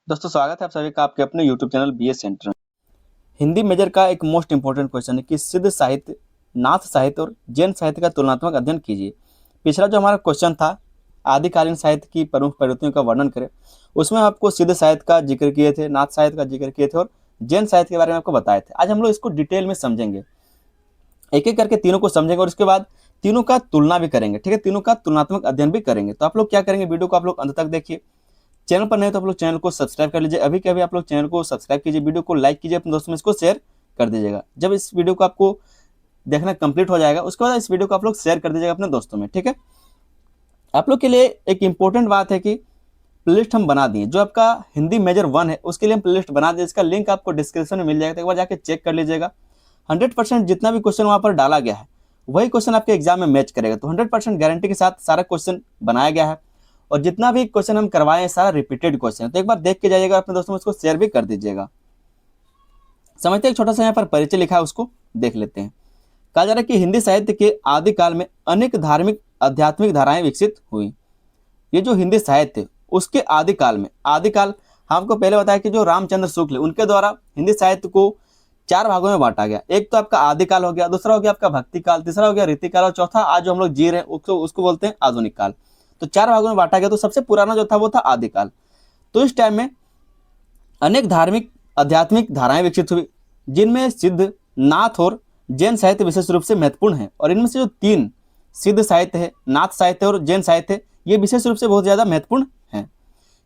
दोस्तों स्वागत है आप सभी का आपके अपने YouTube चैनल बीए सेंटर में। हिंदी मेजर का एक मोस्ट इंपॉर्टेंट क्वेश्चन है कि सिद्ध साहित्य, नाथ साहित्य और जैन साहित्य का तुलनात्मक अध्ययन कीजिए। पिछला जो हमारा क्वेश्चन था आदिकालीन साहित्य की प्रमुख प्रवृत्तियों का वर्णन करें, उसमें आपको सिद्ध साहित्य का जिक्र किए थे, नाथ साहित्य का जिक्र किए थे और जैन साहित्य के बारे में आपको बताए थे। आज हम लोग इसको डिटेल में समझेंगे, एक एक करके तीनों को समझेंगे और उसके बाद तीनों का तुलना भी करेंगे। ठीक है, तीनों का तुलनात्मक अध्ययन भी करेंगे। तो आप लोग क्या करेंगे, वीडियो को आप लोग अंत तक देखिए। चैनल पर नहीं तो आप लोग चैनल को सब्सक्राइब कर लीजिए, अभी के अभी आप लोग चैनल को सब्सक्राइब कीजिए, वीडियो को लाइक कीजिए, अपने दोस्तों में इसको शेयर कर दीजिएगा। जब इस वीडियो को आपको देखना कंप्लीट हो जाएगा उसके बाद इस वीडियो को आप लोग शेयर कर दीजिएगा अपने दोस्तों में। ठीक है, आप लोग के लिए एक इंपॉर्टेंट बात है कि प्लेलिस्ट हम बना दिए, जो आपका हिंदी मेजर 1 है उसके लिए हम प्लेलिस्ट बना दिए, इसका लिंक आपको डिस्क्रिप्शन में मिल जाएगा, तो एक बार जाके चेक कर लीजिएगा। 100% जितना भी क्वेश्चन वहाँ पर डाला गया है वही क्वेश्चन आपके एग्जाम में मैच करेगा। तो 100% गारंटी के साथ सारा क्वेश्चन बनाया गया है और जितना भी क्वेश्चन हम करवाए हैं सारा रिपीटेड क्वेश्चन है। तो एक बार देख के जाइएगा, अपने दोस्तों में उसको शेयर भी कर दीजिएगा। समझते हैं, एक छोटा सा यहाँ पर परिचय लिखा है उसको देख लेते हैं। कहा जा रहा है कि हिंदी साहित्य के आदिकाल में अनेक धार्मिक आध्यात्मिक धाराएं विकसित हुई। ये जो हिंदी साहित्य उसके आदिकाल में, आदिकाल हमको पहले बताया कि जो रामचंद्र शुक्ल उनके द्वारा हिंदी साहित्य को 4 भागों में बांटा गया। एक तो आपका आदिकाल हो गया, दूसरा हो गया आपका भक्ति काल, तीसरा हो गया रीतिकाल और चौथा आज जो हम लोग जी रहे हैं उसको बोलते हैं आधुनिक काल। तो 4 भागों में बांटा गया। तो सबसे पुराना जो था वो था आदिकाल। तो इस टाइम में अनेक धार्मिक आध्यात्मिक धाराएं विकसित हुई, जिनमें सिद्ध, नाथ और जैन साहित्य विशेष रूप से महत्वपूर्ण है। और इनमें से जो 3 सिद्ध साहित्य है, नाथ साहित्य और जैन साहित्य, ये विशेष रूप से बहुत ज्यादा महत्वपूर्ण है।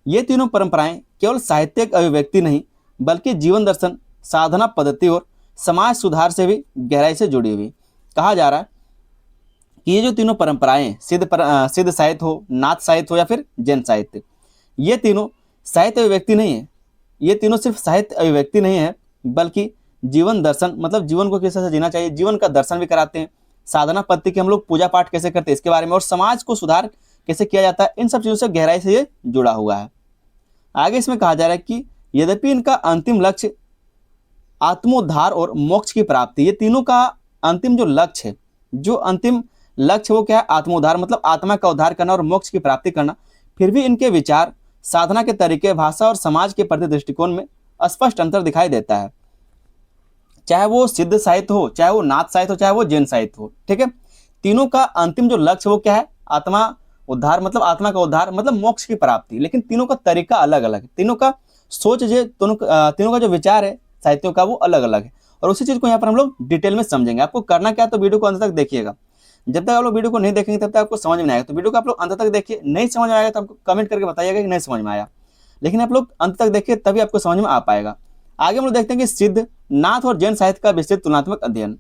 ये तीनों परंपराएं केवल साहित्यिक अभिव्यक्ति नहीं बल्कि जीवन दर्शन, साधना पद्धति और समाज सुधार से भी गहराई से जुड़ी हुई। कहा जा रहा है कि ये जो तीनों परंपराएं सिद्ध साहित्य हो, नाथ साहित्य हो या फिर जैन साहित्य, ये तीनों साहित्य अभिव्यक्ति नहीं है। ये तीनों सिर्फ साहित्य अभिव्यक्ति नहीं है बल्कि जीवन दर्शन, मतलब जीवन को किस तरह से जीना चाहिए, जीवन का दर्शन भी कराते हैं। साधना पद्धति की हम लोग पूजा पाठ कैसे करते हैं इसके बारे में, और समाज को सुधार कैसे किया जाता है, इन सब चीजों से गहराई से ये जुड़ा हुआ है। आगे इसमें कहा जा रहा है कि यद्यपि इनका अंतिम लक्ष्य आत्मोद्धार और मोक्ष की प्राप्ति, ये तीनों का अंतिम जो लक्ष्य है, जो अंतिम लक्ष्य वो क्या है, आत्मोद्धार, मतलब आत्मा का उद्धार करना और मोक्ष की प्राप्ति करना, फिर भी इनके विचार, साधना के तरीके, भाषा और समाज के प्रति दृष्टिकोण में स्पष्ट अंतर दिखाई देता है। चाहे वो सिद्ध साहित्य हो, चाहे वो नाथ साहित्य हो, चाहे वो जैन साहित्य हो। ठीक है, तीनों का अंतिम जो लक्ष्य वो क्या है, आत्मा उद्धार, मतलब आत्मा का उद्धार, मतलब मोक्ष की प्राप्ति। लेकिन तीनों का तरीका अलग अलग है, तीनों का सोच जो तीनों का जो विचार है साहित्यों का वो अलग अलग है। और उसी चीज को यहाँ पर हम लोग डिटेल में समझेंगे। आपको करना क्या है, तो वीडियो को अंत तक देखिएगा। जब तक आप लोग वीडियो को नहीं देखेंगे तब तक आपको समझ में नहीं आएगा। तो वीडियो को आप लोग अंत तक देखिए, नहीं समझ में आएगा तो आपको कमेंट करके बताइएगा कि नहीं समझ में आया, लेकिन आप लोग अंत तक देखिए तभी आपको समझ में आ पाएगा। आगे हम लोग देखते हैं कि सिद्ध, नाथ और जैन साहित्य का विस्तृत तुलनात्मक अध्ययन।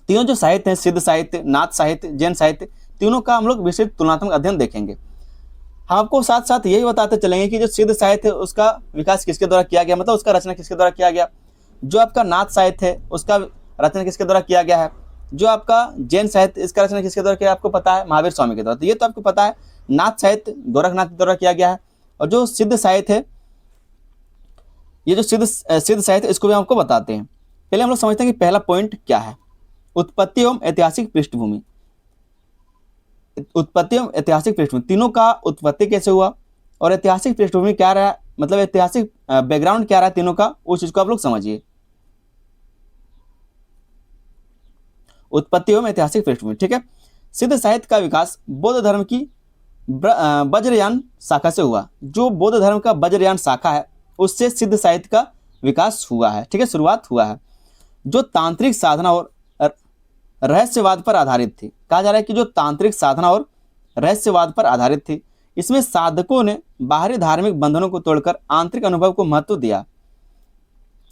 तीनों जो साहित्य हैं, सिद्ध साहित्य, नाथ साहित्य, जैन साहित्य, तीनों का हम लोग विस्तृत तुलनात्मक अध्ययन देखेंगे। हम आपको साथ साथ यही बताते चलेंगे कि जो सिद्ध साहित्य है उसका विकास किसके द्वारा किया गया, मतलब उसका रचना किसके द्वारा किया गया। जो आपका नाथ साहित्य है उसका रचना किसके द्वारा किया गया है। जो आपका जैन साहित्य इसका रचना किसके द्वारा किया, आपको पता है, महावीर स्वामी के द्वारा। तो ये तो आपको पता है, नाथ साहित्य गोरखनाथ के द्वारा किया गया है। और जो सिद्ध साहित्य है, ये जो सिद्ध साहित्य, इसको भी हम आपको बताते हैं। पहले हम लोग समझते हैं कि पहला पॉइंट क्या है, उत्पत्ति एवं ऐतिहासिक पृष्ठभूमि। उत्पत्ति एवं ऐतिहासिक पृष्ठभूमि, तीनों का उत्पत्ति कैसे हुआ और ऐतिहासिक पृष्ठभूमि क्या रहा, मतलब ऐतिहासिक बैकग्राउंड क्या रहा तीनों का, उस चीज को आप लोग समझिए। उत्पत्ति एवं ऐतिहासिक पृष्ठभूमि, ठीक है। सिद्ध साहित्य का विकास बौद्ध धर्म की वज्रयान शाखा से हुआ। जो बौद्ध धर्म का वज्रयान शाखा है उससे सिद्ध साहित्य का विकास हुआ है। ठीक है, शुरुआत हुआ है, जो तांत्रिक साधना और रहस्यवाद पर आधारित थी। कहा जा रहा है कि जो तांत्रिक साधना और रहस्यवाद पर आधारित थी, इसमें साधकों ने बाहरी धार्मिक बंधनों को तोड़कर आंतरिक अनुभव को महत्व दिया।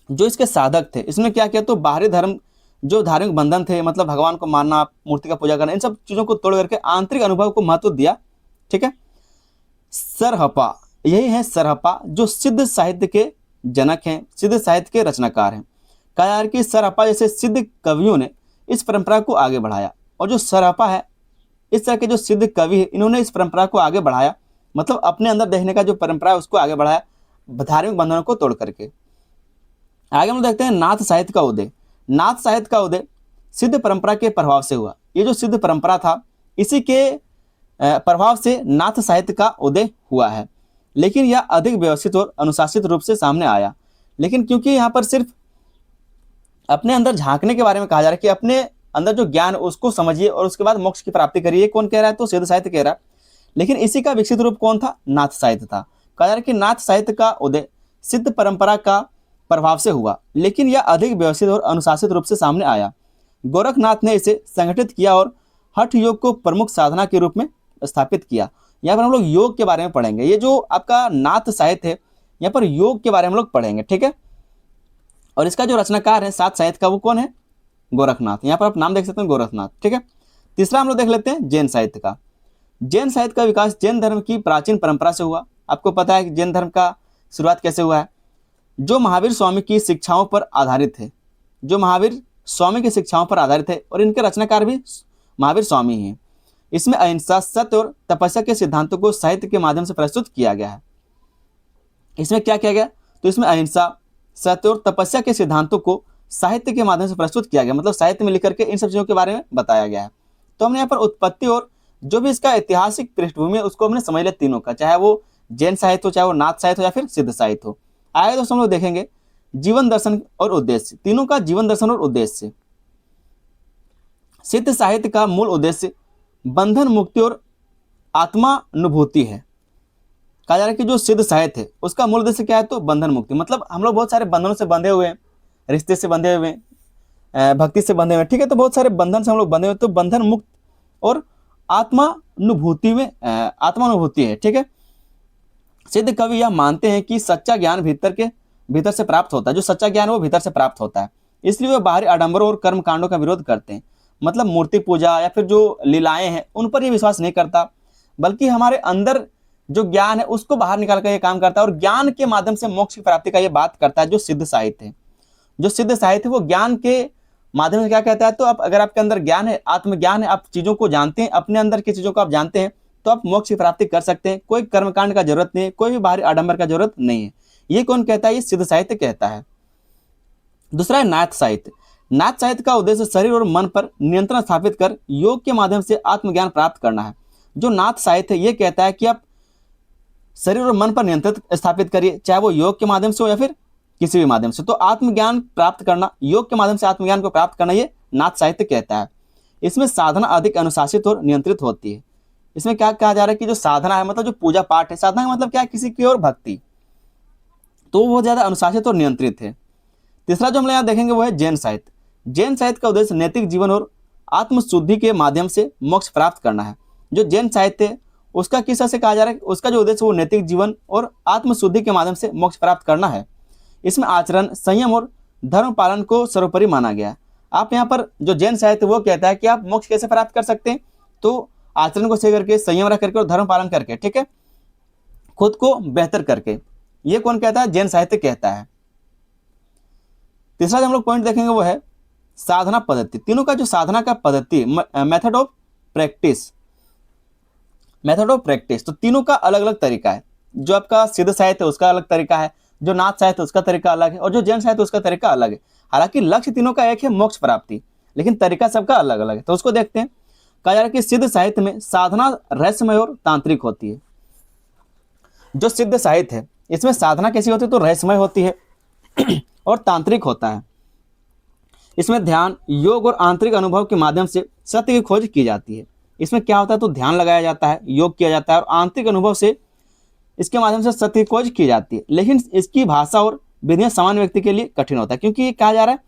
जो इसके साधक थे इसमें क्या किया, तो बाहरी धर्म जो धार्मिक बंधन थे, मतलब भगवान को मानना, मूर्ति का पूजा करना, इन सब चीजों को तोड़ करके आंतरिक अनुभव को महत्व दिया। ठीक है, सरहपा, यही है सरहपा जो सिद्ध साहित्य के जनक हैं, सिद्ध साहित्य के रचनाकार हैं। कहा जा रहा है कि सरहपा जैसे सिद्ध कवियों ने इस परंपरा को आगे बढ़ाया। और जो सरहपा है, इस तरह के जो सिद्ध कवि है, इन्होंने इस परंपरा को आगे बढ़ाया, मतलब अपने अंदर देखने का जो परंपरा है उसको आगे बढ़ाया धार्मिक बंधनों को तोड़ करके। आगे हम देखते हैं नाथ साहित्य का उदय। नाथ साहित्य का उदय सिद्ध परंपरा के प्रभाव से हुआ। ये जो सिद्ध परंपरा था इसी के प्रभाव से नाथ साहित्य का उदय हुआ है। लेकिन यह अधिक व्यवस्थित और अनुशासित रूप से सामने आया। लेकिन क्योंकि यहाँ पर सिर्फ अपने अंदर झांकने के बारे में कहा जा रहा है कि अपने अंदर जो ज्ञान उसको समझिए और उसके बाद मोक्ष की प्राप्ति करिए, कौन कह रहा है? तो सिद्ध साहित्य कह रहा है। लेकिन इसी का विकसित रूप कौन था? नाथ साहित्य था। कहा जा रहा है कि नाथ साहित्य का उदय सिद्ध परंपरा का प्रभाव से हुआ, लेकिन यह अधिक व्यवस्थित और अनुशासित रूप से सामने आया। गोरखनाथ ने इसे संगठित किया और हठ योग को प्रमुख साधना के रूप में स्थापित किया। यहाँ पर हम लोग योग के बारे में पढ़ेंगे। ये जो आपका नाथ साहित्य है, यहाँ पर योग के बारे में हम लोग पढ़ेंगे, ठीक है। और इसका जो रचनाकार है सात साहित्य का, वो कौन है? गोरखनाथ। यहाँ पर आप नाम देख सकते हैं, गोरखनाथ, ठीक है। तीसरा हम लोग देख लेते हैं जैन साहित्य का। जैन साहित्य का विकास जैन धर्म की प्राचीन परंपरा से हुआ। आपको पता है कि जैन धर्म का शुरुआत कैसे हुआ है? जो महावीर स्वामी की शिक्षाओं पर आधारित है, जो महावीर स्वामी की शिक्षाओं पर आधारित है, और इनके रचनाकार भी महावीर स्वामी हैं। इसमें अहिंसा, सत्य और तपस्या के सिद्धांतों को साहित्य के माध्यम से प्रस्तुत किया गया है। इसमें क्या किया गया? तो इसमें अहिंसा, सत्य और तपस्या के सिद्धांतों को साहित्य के माध्यम से प्रस्तुत किया गया, मतलब साहित्य में लिख करके इन सब चीजों के बारे में बताया गया है। तो हमने यहाँ पर उत्पत्ति और जो भी इसका ऐतिहासिक पृष्ठभूमि है उसको हमने समझ लिया तीनों का, चाहे वो जैन साहित्य हो, चाहे वो नाथ साहित्य हो, या फिर सिद्ध साहित्य हो। आगे दोस्तों हम लोग देखेंगे जीवन दर्शन और उद्देश्य, तीनों का जीवन दर्शन और उद्देश्य। सिद्ध साहित्य का मूल उद्देश्य बंधन मुक्ति और आत्मानुभूति है। कहा जा रहा है कि जो सिद्ध साहित्य है उसका मूल उद्देश्य क्या है? तो बंधन मुक्ति। मतलब हम लोग बहुत सारे बंधनों से बंधे हुए हैं, रिश्ते से बंधे हुए हैं, भक्ति से बंधे हुए हैं, ठीक है। तो बहुत सारे बंधन से हम लोग बंधे हुए, तो बंधन मुक्त और आत्मानुभूति है, ठीक है। सिद्ध कवि यह मानते हैं कि सच्चा ज्ञान भीतर से प्राप्त होता है। जो सच्चा ज्ञान है वो भीतर से प्राप्त होता है, इसलिए वे बाहरी आडंबरों और कर्म कांडों का विरोध करते हैं। मतलब मूर्ति पूजा या फिर जो लीलाएं हैं उन पर ये विश्वास नहीं करता, बल्कि हमारे अंदर जो ज्ञान है उसको बाहर निकाल कर ये काम करता है, और ज्ञान के माध्यम से मोक्ष की प्राप्ति का ये बात करता है। जो सिद्ध साहित्य है, जो सिद्ध साहित्य वो ज्ञान के माध्यम से क्या कहता है? तो आप अगर आपके अंदर ज्ञान है, आत्मज्ञान है, आप चीजों को जानते हैं, अपने अंदर की चीजों को आप जानते हैं, तो आप मोक्ष की प्राप्ति कर सकते हैं। कोई कर्मकांड का जरूरत नहीं है, कोई भी बाहरी आडंबर का जरूरत नहीं है। ये कौन कहता है? ये सिद्ध साहित्य कहता है। दूसरा है नाथ साहित्य। नाथ साहित्य का उद्देश्य शरीर और मन पर नियंत्रण स्थापित कर योग के माध्यम से आत्मज्ञान प्राप्त करना है। जो नाथ साहित्य ये कहता है कि आप शरीर और मन पर नियंत्रण स्थापित करिए, चाहे वो योग के माध्यम से हो या फिर किसी भी माध्यम से। तो आत्मज्ञान प्राप्त करना, योग के माध्यम से आत्मज्ञान को प्राप्त करना, ये नाथ साहित्य कहता है। इसमें साधना अधिक अनुशासित और नियंत्रित होती है। इसमें क्या कहा जा रहा है कि जो साधना है, मतलब जो पूजा पाठ है, साधना का मतलब क्या है? किसी की ओर भक्ति, तो वो बहुत ज्यादा अनुशासित और नियंत्रित है। तीसरा जो हम यहाँ देखेंगे वो है जैन साहित्य। जैन साहित्य का उद्देश्य नैतिक जीवन और आत्मशुद्धि के माध्यम से मोक्ष प्राप्त करना है। जो जैन साहित्य है उसका किस तरह से कहा जा रहा है? उसका जो उद्देश्य वो नैतिक जीवन और आत्मशुद्धि के माध्यम से मोक्ष प्राप्त करना है। इसमें आचरण, संयम और धर्म पालन को सर्वोपरि माना गया है। आप यहाँ पर जो जैन साहित्य वो कहता है कि आप मोक्ष कैसे प्राप्त कर सकते हैं? तो आचरण को सही करके, संयम रख करके और धर्म पालन करके, ठीक है, खुद को बेहतर करके। ये कौन कहता है? जैन साहित्य कहता है। तीसरा जो हम लोग पॉइंट देखेंगे वो है साधना पद्धति। तीनों का जो साधना का पद्धति, मेथड ऑफ प्रैक्टिस, तो तीनों का अलग अलग तरीका है। जो आपका सिद्ध साहित्य है उसका अलग तरीका है, जो नाथ साहित्य उसका तरीका अलग है, और जो जैन साहित्य उसका तरीका अलग है। हालांकि लक्ष्य तीनों का एक है, मोक्ष प्राप्ति, लेकिन तरीका सबका अलग अलग है। तो उसको देखते हैं। कहा जा रहा है कि सिद्ध साहित्य में साधना रहस्यमय और तांत्रिक होती है। जो सिद्ध साहित्य है इसमें साधना कैसी होती है? तो रहस्यमय होती है और तांत्रिक होता है। इसमें ध्यान, योग और आंतरिक अनुभव के माध्यम से सत्य की खोज की जाती है। इसमें क्या होता है? तो ध्यान लगाया जाता है, योग किया जाता है, और आंतरिक अनुभव से इसके माध्यम से सत्य की खोज की जाती है। लेकिन इसकी भाषा और विधियां सामान्य व्यक्ति के लिए कठिन होता है, क्योंकि ये कहा जा रहा है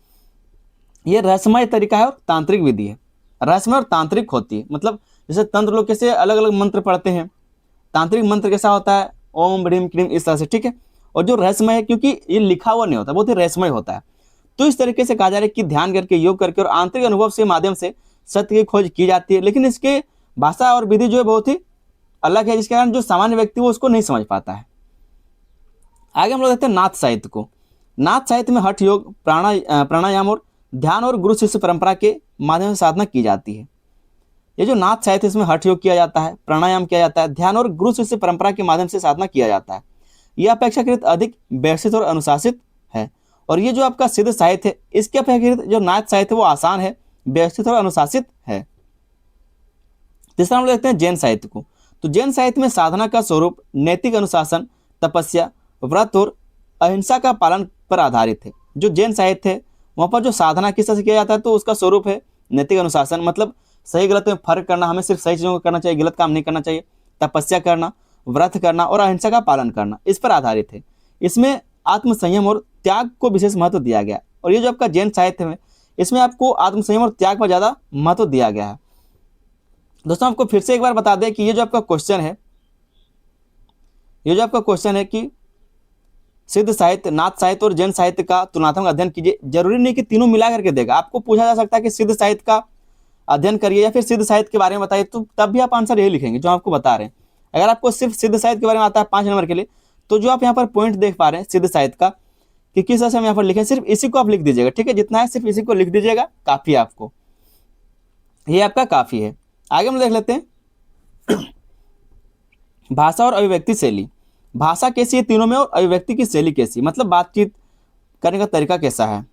ये रहस्यमय तरीका है और तांत्रिक विधि है। रहस्यमय और तांत्रिक होती है, मतलब जैसे तंत्र लोग कैसे अलग अलग मंत्र पढ़ते हैं, तांत्रिक मंत्र कैसा होता है? ओम ह्रीम क्रीम, इस तरह से, ठीक है। और जो रहस्यमय है, क्योंकि ये लिखा हुआ नहीं होता, बहुत ही रहस्यमय होता है। तो इस तरीके से कहा जा रहा है कि ध्यान करके, योग करके और आंतरिक अनुभव से माध्यम से सत्य की खोज की जाती है। लेकिन इसके भाषा और विधि जो है बहुत ही अलग है, जिसके कारण जो सामान्य व्यक्ति वो उसको नहीं समझ पाता है। आगे हम लोग देखते हैं नाथ साहित्य को। नाथ साहित्य में हठ योग, प्राणायाम और ध्यान और गुरु शिष्य परंपरा के माध्यम से साधना की जाती है। ये जो नाथ साहित्य इसमें हठ योग किया जाता है, प्राणायाम किया जाता है, ध्यान और गुरु शिष्य परंपरा के माध्यम से साधना किया जाता है। यह अपेक्षाकृत अधिक व्यवस्थित और अनुशासित है। और ये जो आपका सिद्ध साहित्य है इसके अपेक्षाकृत जो नाथ साहित्य वो आसान है, व्यवस्थित और अनुशासित है। तीसरा हम लोग देखते हैं जैन साहित्य को। तो जैन साहित्य में साधना का स्वरूप नैतिक अनुशासन, तपस्या, व्रत और अहिंसा का पालन पर आधारित है। जो जैन साहित्य है वहाँ पर जो साधना किस तरह से किया जाता है, तो उसका स्वरूप है नैतिक अनुशासन, मतलब सही गलत में फर्क करना, हमें सिर्फ सही चीज़ों को करना चाहिए, गलत काम नहीं करना चाहिए। तपस्या करना, व्रत करना और अहिंसा का पालन करना, इस पर आधारित है। इसमें आत्मसंयम और त्याग को विशेष महत्व दिया गया। और ये जो आपका जैन साहित्य है इसमें आपको आत्मसंयम और त्याग पर ज़्यादा महत्व दिया गया है। दोस्तों आपको फिर से एक बार बता दें कि ये जो आपका क्वेश्चन है कि सिद्ध साहित्य, नाथ साहित्य और जैन साहित्य का तुलनात्मक अध्ययन कीजिए। जरूरी नहीं कि तीनों मिला करके देगा, आपको पूछा जा सकता है कि सिद्ध साहित्य का अध्ययन करिए या फिर सिद्ध साहित्य के बारे में बताइए, तो तब भी आप आंसर यही लिखेंगे जो आपको बता रहे हैं। अगर आपको सिर्फ सिद्ध साहित्य के बारे में आता है 5 नंबर के लिए, तो जो आप यहाँ पर पॉइंट देख पा रहे हैं सिद्ध साहित्य का कि किस तरह से हम यहाँ पर लिखें, सिर्फ इसी को आप लिख दीजिएगा, ठीक है। जितना है सिर्फ इसी को लिख दीजिएगा, काफी है आपको, ये आपका काफी है। आगे हम देख लेते हैं भाषा और अभिव्यक्ति शैली। भाषा कैसी है तीनों में, और अभिव्यक्ति की शैली कैसी, मतलब बातचीत करने का तरीका कैसा है।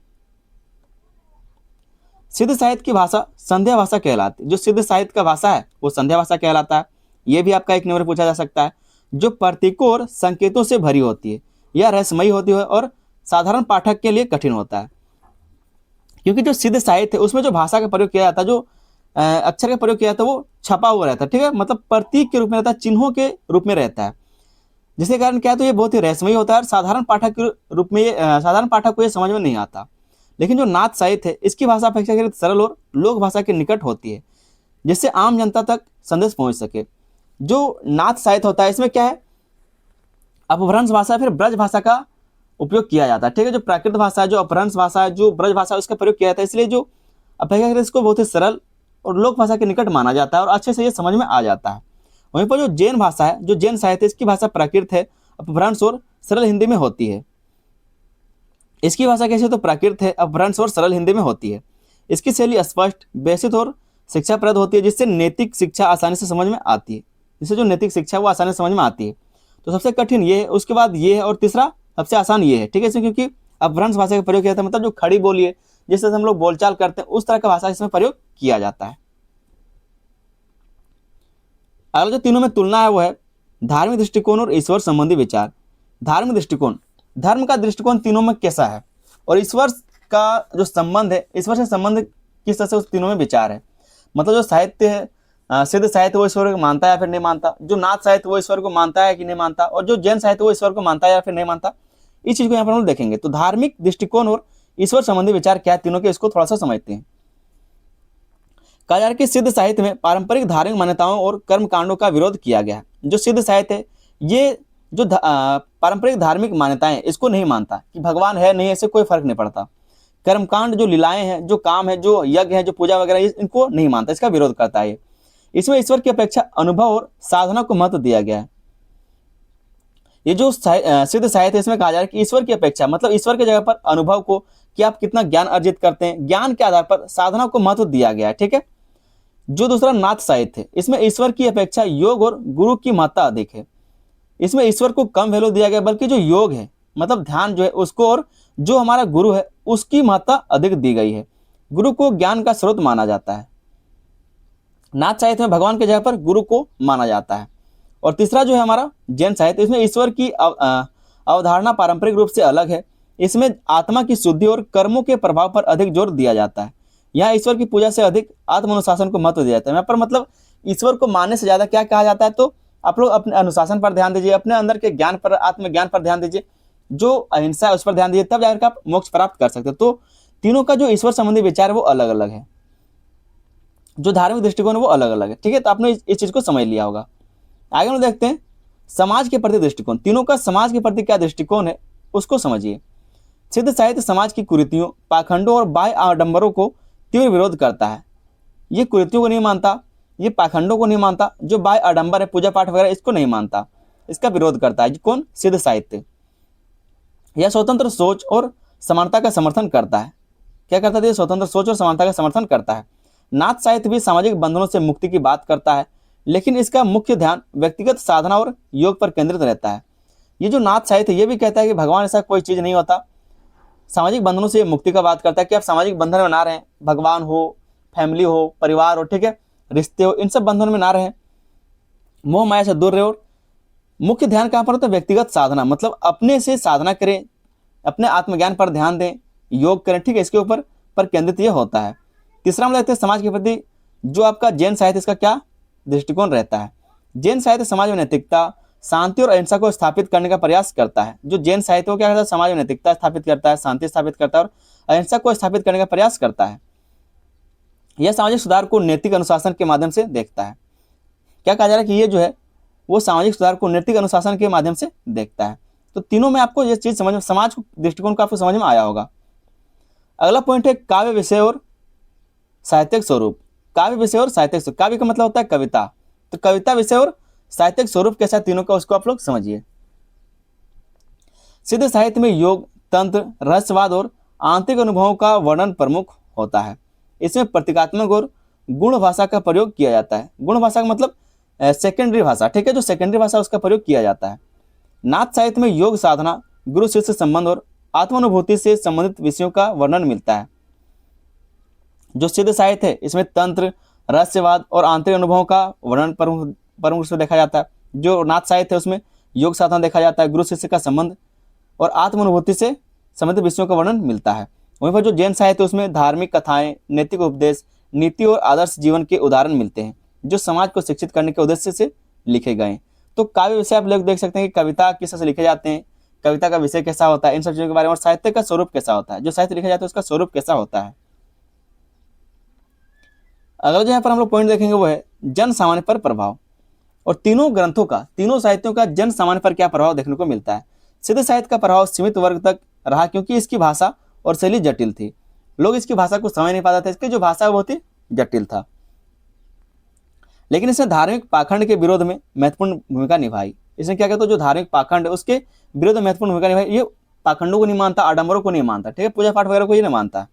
सिद्ध साहित्य की भाषा संध्या भाषा कहलाती है। जो सिद्ध साहित्य का भाषा है वो संध्या भाषा कहलाता है। ये भी आपका 1 नंबर पूछा जा सकता है। जो प्रतीकों और संकेतों से भरी होती है, यह रहस्यमयी होती है और साधारण पाठक के लिए कठिन होता है। क्योंकि जो सिद्ध साहित्य है उसमें जो भाषा का प्रयोग किया जाता है, जो अक्षर का प्रयोग किया जाता है, वो छपा हुआ रहता है, ठीक है, मतलब प्रतीक के रूप में रहता है, चिन्हों के रूप में रहता है, जिसके कारण क्या है, तो ये बहुत ही रहस्यमयी होता है और साधारण पाठक के रूप में साधारण पाठक को ये समझ में नहीं आता। लेकिन जो नाथ साहित्य है इसकी भाषा अपेक्षाकृत सरल और लोक भाषा के निकट होती है, जिससे आम जनता तक संदेश पहुंच सके। जो नाथ साहित्य होता है इसमें क्या है, अपभ्रंश भाषा फिर ब्रज भाषा का उपयोग किया जाता है, ठीक है। जो प्राकृत भाषा है, जो अपभ्रंश भाषा है, जो ब्रज भाषा है, उसका प्रयोग किया जाता है, इसलिए जो अपेक्षाकृत इसको बहुत ही सरल और लोक भाषा के निकट माना जाता है और अच्छे से ये समझ में आ जाता है। वहीं पर जो जैन भाषा है, जो जैन साहित्य, इसकी भाषा प्राकृत है, अपभ्रंश और सरल हिंदी में होती है। इसकी भाषा कैसे, तो प्राकृत है, अपभ्रंश और सरल हिंदी में होती है। इसकी शैली स्पष्ट, व्यवस्थित और शिक्षाप्रद होती है, जिससे नैतिक शिक्षा आसानी से समझ में आती है। जिससे जो नैतिक शिक्षा वो आसानी से समझ में आती है। तो सबसे कठिन ये है, उसके बाद ये है, और तीसरा सबसे आसान ये है, ठीक है। इसमें क्योंकि अपभ्रंश भाषा का प्रयोग किया जाता है, मतलब जो खड़ी बोली है, जिस तरह से हम लोग बोलचाल करते हैं, उस तरह का भाषा इसमें प्रयोग किया जाता है। अगला जो तीनों में तुलना है वो है धार्मिक दृष्टिकोण और ईश्वर संबंधी विचार। धार्मिक दृष्टिकोण, धर्म का दृष्टिकोण तीनों में कैसा है, और ईश्वर का जो संबंध है, ईश्वर से संबंध किस तरह से उस तीनों में विचार है। मतलब जो साहित्य है, सिद्ध साहित्य वो ईश्वर को मानता है या फिर नहीं मानता, जो नाथ साहित्य वो ईश्वर को मानता है कि नहीं मानता, और जो जैन साहित्य वो ईश्वर को मानता है या फिर नहीं मानता, इस चीज को यहाँ पर हम लोग देखेंगे। तो धार्मिक दृष्टिकोण और ईश्वर संबंधी विचार क्या है तीनों के, इसको थोड़ा सा समझते हैं। कहा जा रहा है कि सिद्ध साहित्य में पारंपरिक धार्मिक मान्यताओं और कर्म कांडों का विरोध किया गया है। जो सिद्ध साहित्य है ये जो पारंपरिक धार्मिक मान्यताएं, इसको नहीं मानता कि भगवान है नहीं, ऐसे कोई फर्क नहीं पड़ता। कर्मकांड जो लीलाएं हैं, जो काम है, जो यज्ञ है, जो पूजा वगैरह, इनको नहीं मानता, इसका विरोध करता है। इसमें ईश्वर की अपेक्षा अनुभव और साधना को महत्व दिया गया है। ये जो सिद्ध साहित्य इसमें कहा जा रहा है कि ईश्वर की अपेक्षा, मतलब ईश्वर की जगह पर अनुभव को, कि आप कितना ज्ञान अर्जित करते हैं, ज्ञान के आधार पर साधना को महत्व दिया गया है, ठीक है। जो दूसरा नाथ साहित्य है इसमें ईश्वर की अपेक्षा योग और गुरु की महत्ता अधिक है। इसमें ईश्वर को कम वैल्यू दिया गया, बल्कि जो योग है, मतलब ध्यान जो है उसको, और जो हमारा गुरु है उसकी महत्ता अधिक दी गई है। गुरु को ज्ञान का स्रोत माना जाता है। नाथ साहित्य में भगवान की जगह पर गुरु को माना जाता है। और तीसरा जो है हमारा जैन साहित्य, इसमें ईश्वर की अवधारणा पारंपरिक रूप से अलग है। इसमें आत्मा की शुद्धि और कर्मों के प्रभाव पर अधिक जोर दिया जाता है। यहाँ ईश्वर की पूजा से अधिक आत्म अनुशासन को महत्व दिया जाता है। यहाँ पर मतलब ईश्वर को मानने से ज्यादा क्या कहा जाता है, तो आप लोग अपने अनुशासन पर ध्यान दीजिए, अपने अंदर के ज्ञान पर, आत्मज्ञान पर ध्यान दीजिए, जो अहिंसा है उस पर ध्यान दीजिए, तब जाकर आप मोक्ष प्राप्त कर सकते हो। तो तीनों का जो ईश्वर संबंधी विचार है वो अलग अलग है, जो धार्मिक दृष्टिकोण है वो अलग अलग है, ठीक है। तो आपने इस चीज को समझ लिया होगा। आगे हम देखते हैं समाज के प्रति दृष्टिकोण। तीनों का समाज के प्रति क्या दृष्टिकोण है उसको समझिए। सिद्ध साहित्य समाज की कुरीतियों, पाखंडों और बाह्य आडंबरों को तीव्र विरोध करता है। ये कुरीतियों को नहीं मानता, ये पाखंडों को नहीं मानता, जो बाह्य आडंबर है, पूजा पाठ वगैरह, इसको नहीं मानता, इसका विरोध करता है। कौन? सिद्ध साहित्य। यह स्वतंत्र सोच और समानता का समर्थन करता है। क्या करता है? स्वतंत्र सोच और समानता का समर्थन करता है। नाथ साहित्य भी सामाजिक बंधनों से मुक्ति की बात करता है, लेकिन इसका मुख्य ध्यान व्यक्तिगत साधना और योग पर केंद्रित रहता है। ये जो नाथ साहित्य ये भी कहता है कि भगवान ऐसा कोई चीज नहीं होता, सामाजिक बंधनों से मुक्ति का बात करता है कि आप सामाजिक बंधन में ना रहें, भगवान हो, फैमिली हो, परिवार हो, ठीक है, रिश्ते हो, इन सब बंधनों में ना रहें, मोह माया से दूर रहो, मुख्य ध्यान कहाँ पर होता है? व्यक्तिगत साधना, मतलब अपने से साधना करें, अपने आत्मज्ञान पर ध्यान दें, योग करें, ठीक है, इसके ऊपर पर केंद्रित ये होता है। तीसरा हम देखते हैं समाज के प्रति जो आपका जैन साहित्य, इसका क्या दृष्टिकोण रहता है। जैन साहित्य समाज में नैतिकता, शांति और अहिंसा को स्थापित करने का प्रयास करता है। जो जैन साहित्य को क्या करता है? समाज में नैतिकता स्थापित करता है, शांति स्थापित करता है और अहिंसा को स्थापित करने का प्रयास करता है। यह सामाजिक सुधार को नैतिक अनुशासन के माध्यम से देखता है। क्या कहा जा रहा है कि ये जो है वो सामाजिक सुधार को नैतिक अनुशासन के माध्यम से देखता है। तो तीनों में आपको ये चीज समझ में, समाज दृष्टिकोण को आपको समझ में आया होगा। अगला पॉइंट है काव्य विषय और साहित्यिक स्वरूप। काव्य विषय और साहित्यिक स्वरूप, काव्य का मतलब होता है कविता, तो कविता विषय और साहित्यिक स्वरूप कैसा तीनों का, उसको आप लोग समझिए। सिद्ध साहित्य में योग, तंत्र, रहस्यवाद और आंतरिक अनुभवों का वर्णन प्रमुख होता है। इसमें प्रतीकात्मक और गुण भाषा का प्रयोग किया जाता है। गुण भाषा का मतलब सेकेंडरी भाषा, ठीक है, जो सेकेंडरी भाषा उसका प्रयोग किया जाता है। नाथ साहित्य में योग साधना, गुरु शिष्य संबंध और आत्मानुभूति से संबंधित विषयों का वर्णन मिलता है। जो सिद्ध साहित्य है इसमें तंत्र, रहस्यवाद और आंतरिक अनुभवों का वर्णन प्रमुख रूप से देखा जाता है। जो नाथ साहित्य है उसमें योग साधना देखा जाता है, गुरु शिष्य का संबंध और आत्मानुभूति से संबंधित विषयों का वर्णन मिलता है। वहीं पर जो जैन साहित्य है उसमें धार्मिक कथाएं, नैतिक उपदेश, नीति और आदर्श जीवन के उदाहरण मिलते हैं जो समाज को शिक्षित करने के उद्देश्य से लिखे गए। तो काव्य विषय आप लोग देख सकते हैं कि कविता किस तरह से लिखे जाते हैं, कविता का विषय कैसा होता है, इन सब चीजों के बारे में, और साहित्य का स्वरूप कैसा होता है, जो साहित्य लिखा जाता है उसका स्वरूप कैसा होता है। अगला जो यहाँ पर हम लोग पॉइंट देखेंगे वो है जन सामान्य पर प्रभाव। और तीनों ग्रंथों का, तीनों साहित्यों का जन सामान्य पर क्या प्रभाव देखने को मिलता है। सिद्ध साहित्य का प्रभाव सीमित वर्ग तक रहा क्योंकि इसकी भाषा और शैली जटिल थी। लोग इसकी भाषा को समझ नहीं पाते थे, इसकी जो भाषा है बहुत ही जटिल था। लेकिन इसने धार्मिक पाखंड के विरोध में महत्वपूर्ण भूमिका निभाई। इसने क्या कहते, जो धार्मिक पाखंड है उसके विरोध में महत्वपूर्ण भूमिका निभाई। ये पाखंडों को नहीं मानता, आडंबरों को नहीं मानता, ठीक है, पूजा पाठ वगैरह को ये नहीं मानता।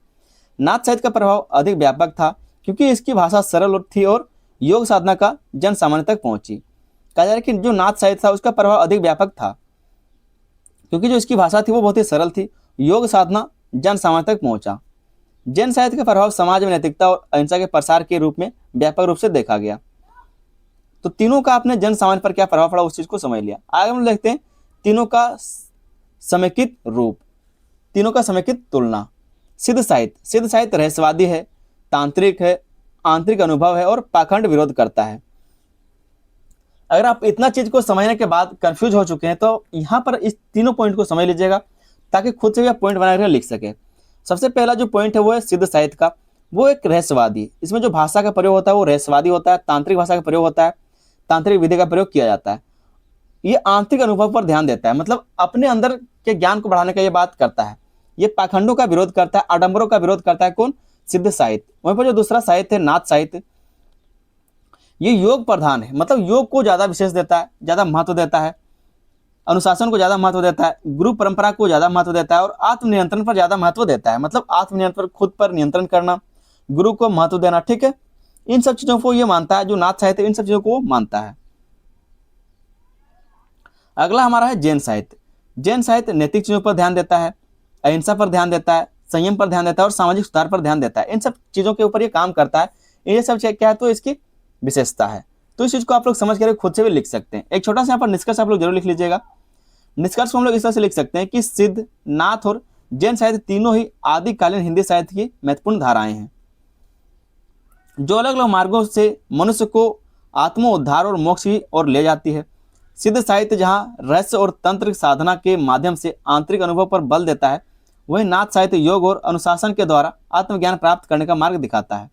नाथ साहित्य का प्रभाव अधिक व्यापक था क्योंकि इसकी भाषा सरल थी और योग साधना का जन सामान्य तक पहुंची। कहा जा रहा है कि जो नाथ साहित्य था उसका प्रभाव अधिक व्यापक था क्योंकि जो इसकी भाषा थी वो बहुत ही सरल थी, योग साधना जन सामान्य तक पहुंचा। जैन साहित्य का प्रभाव समाज में नैतिकता और अहिंसा के प्रसार के रूप में व्यापक रूप से देखा गया। तो तीनों का आपने जन सामान्य पर क्या प्रभाव पड़ा उस चीज को समझ लिया। आगे हम देखते हैं तीनों का समेकित रूप, तीनों का समेकित तुलना। सिद्ध साहित्य रहस्यवादी है, तांत्रिक है, आंतरिक अनुभव है और पाखंड विरोध करता है। अगर आप इतना चीज को समझने के बाद कंफ्यूज हो चुके हैं तो यहाँ पर इस तीनों पॉइंट को समझ लीजिएगा ताकि खुद से भी आप पॉइंट बनाकर लिख सके। सबसे पहला जो पॉइंट है वो है सिद्ध साहित्य का, वो एक रहस्यवादी, इसमें जो भाषा का प्रयोग होता है वो रहस्यवादी होता है, तांत्रिक भाषा का प्रयोग होता है, तांत्रिक विधि का प्रयोग किया जाता है। ये आंतरिक अनुभव पर ध्यान देता है, मतलब अपने अंदर के ज्ञान को बढ़ाने का ये बात करता है। ये पाखंडों का विरोध करता है, आडंबरों का विरोध करता है। कौन? सिद्ध साहित्य। वहीं पर जो दूसरा साहित्य है नाथ साहित्य, ये योग प्रधान है, मतलब योग को ज्यादा विशेष देता है, ज्यादा महत्व देता है, अनुशासन को ज्यादा महत्व देता है, गुरु परंपरा को ज्यादा महत्व देता है और आत्मनियंत्रण पर ज्यादा महत्व देता है, मतलब आत्मनियंत्रण, खुद पर नियंत्रण करना, गुरु को महत्व देना, ठीक है, इन सब चीजों को ये मानता है। जो नाथ साहित्य इन सब चीजों को मानता है। अगला हमारा है जैन साहित्य। जैन साहित्य नैतिक चीजों पर ध्यान देता है, अहिंसा पर ध्यान देता है, संयम पर ध्यान देता है और सामाजिक सुधार पर ध्यान देता है। इन सब चीजों के ऊपर ये काम करता है। ये सब क्या है तो इसकी विशेषता है। तो इस चीज को आप लोग समझ कर खुद से भी लिख सकते हैं। एक छोटा सा यहाँ पर निष्कर्ष आप लोग जरूर लिख लीजिएगा। निष्कर्ष को हम लोग इस तरह से लिख सकते हैं कि सिद्ध, नाथ और जैन साहित्य तीनों ही आदिकालीन हिंदी साहित्य की महत्वपूर्ण धाराएं हैं जो अलग अलग मार्गों से मनुष्य को आत्मोद्धार और मोक्ष की ओर ले जाती है। सिद्ध साहित्य जहां रहस्य और तंत्र साधना के माध्यम से आंतरिक अनुभव पर बल देता है, वहीं नाथ साहित्य योग और अनुशासन के द्वारा आत्मज्ञान प्राप्त करने का मार्ग दिखाता है।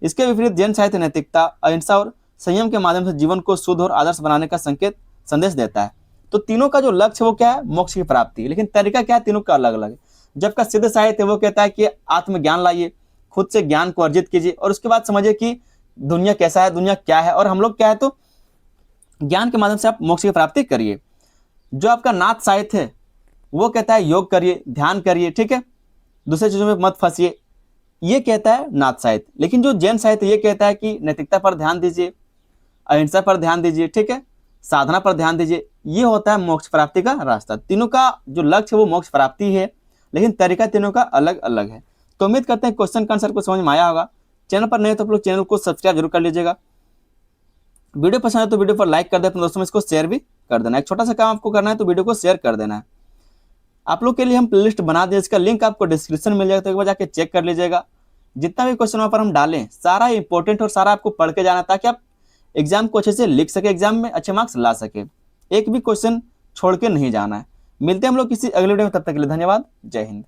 इसके विपरीत जैन साहित्य नैतिकता, अहिंसा और संयम के माध्यम से जीवन को शुद्ध और आदर्श बनाने का संदेश देता है। तो तीनों का जो लक्ष्य वो क्या है? मोक्ष की प्राप्ति। लेकिन तरीका क्या है? तीनों का अलग अलग है। जबकि सिद्ध साहित्य वो कहता है कि आत्मज्ञान लाइए, खुद से ज्ञान को अर्जित कीजिए और उसके बाद समझिए कि दुनिया कैसा है, दुनिया क्या है और हम लोग क्या है, तो ज्ञान के माध्यम से आप मोक्ष की प्राप्ति करिए। जो आपका नाथ साहित्य है वो कहता है योग करिए, ध्यान करिए, ठीक है, दूसरे चीजों में मत फंसिए, ये कहता है नाथ साहित्य। लेकिन जो जैन साहित्य ये कहता है कि नैतिकता पर ध्यान दीजिए, अहिंसा पर ध्यान दीजिए, ठीक है, साधना पर ध्यान दीजिए, ये होता है मोक्ष प्राप्ति का रास्ता। तीनों का जो लक्ष्य है वो मोक्ष प्राप्ति है, लेकिन तरीका तीनों का अलग अलग है। तो उम्मीद करते हैं क्वेश्चन का आंसर को समझ में आया होगा। चैनल पर नहीं तो आप लोग चैनल को सब्सक्राइब जरूर कर लीजिएगा। वीडियो पसंद है तो वीडियो पर लाइक कर दे, अपने दोस्तों में इसको शेयर भी कर देना। एक छोटा सा काम आपको करना है, तो वीडियो को शेयर कर देना है। आप लोग के लिए हम प्लेलिस्ट बना दें, इसका लिंक आपको डिस्क्रिप्शन में मिल जाएगा, तो एक बार जाके चेक कर लीजिएगा। जितना भी क्वेश्चन वहाँ पर हम डालें सारा इंपॉर्टेंट और सारा आपको पढ़ के जाना, ताकि आप एग्जाम को अच्छे से लिख सके, एग्जाम में अच्छे मार्क्स ला सके। एक भी क्वेश्चन छोड़ के नहीं जाना है। मिलते हैं हम लोग किसी अगले वीडियो में, तब तक के लिए धन्यवाद। जय हिंद।